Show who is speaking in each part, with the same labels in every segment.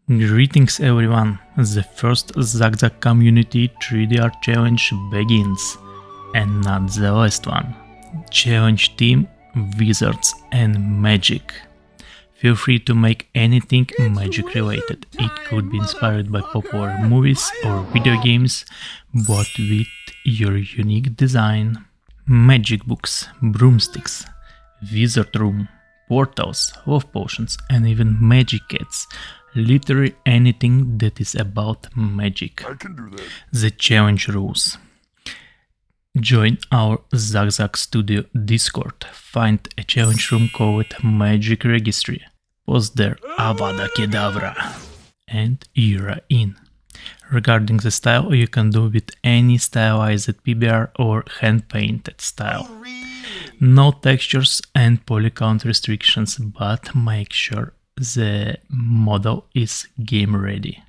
Speaker 1: Greetings everyone, the first ZugZug Community 3D Art Challenge begins, and not the last one. Challenge theme, Wizards and Magic. Feel free to make anything magic related. It could be inspired by popular movies or video games, but with your unique design. Magic books, broomsticks, wizard room, portals, love potions, and even magic cats. Literally anything that is about magic.
Speaker 2: I can do that.
Speaker 1: The challenge rules. Join our ZugZug Studio Discord. Find a challenge room called Magic Registry. Post there Avada Kedavra and you're in. Regarding the style, you can do with any stylized PBR or hand-painted style. No textures and polycount restrictions, but make sure the model is game ready.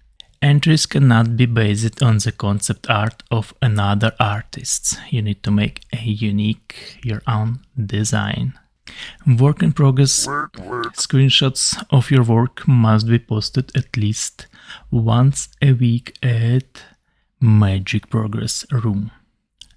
Speaker 1: Entries cannot be based on the concept art of another artist. You need to make a unique, your own design. Work in progress. Screenshots of your work must be posted at least once a week at Magic Progress Room.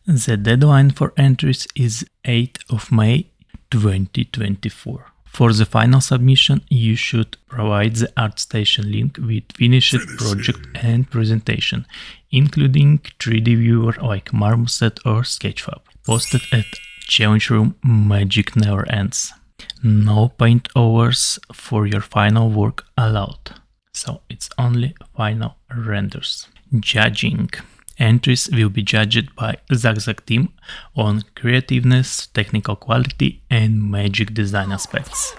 Speaker 1: The deadline for entries is 8th of May 2024. For the final submission, you should provide the ArtStation link with finished project and presentation, including 3D viewer like Marmoset or Sketchfab, posted at Challenge Room Magic Never Ends. No paint overs for your final work allowed, so it's only final renders. Judging. Entries will be judged by ZugZug team on creativeness, technical quality and magic design aspects.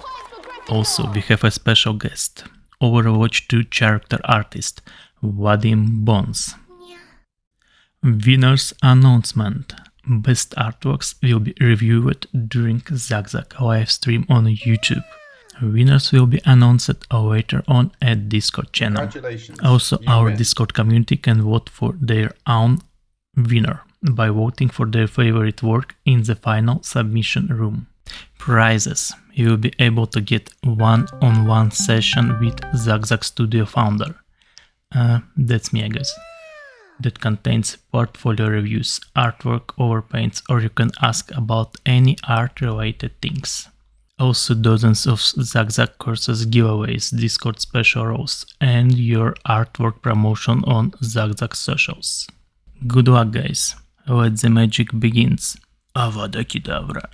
Speaker 1: Also, we have a special guest, Overwatch 2 character artist, Vadim Bones. Winners announcement. Best artworks will be reviewed during ZugZug livestream on YouTube. Winners will be announced later on at Discord channel. Also, our Discord community can vote for their own winner by voting for their favorite work in the final submission room. Prizes. You will be able to get one-on-one session with ZugZug Studio founder. That's me, I guess. That contains portfolio reviews, artwork overpaints, or you can ask about any art-related things. Also dozens of ZugZug courses, giveaways, Discord special roles, and your artwork promotion on ZugZug socials. Good luck guys, let the magic begins. Avada Kedavra.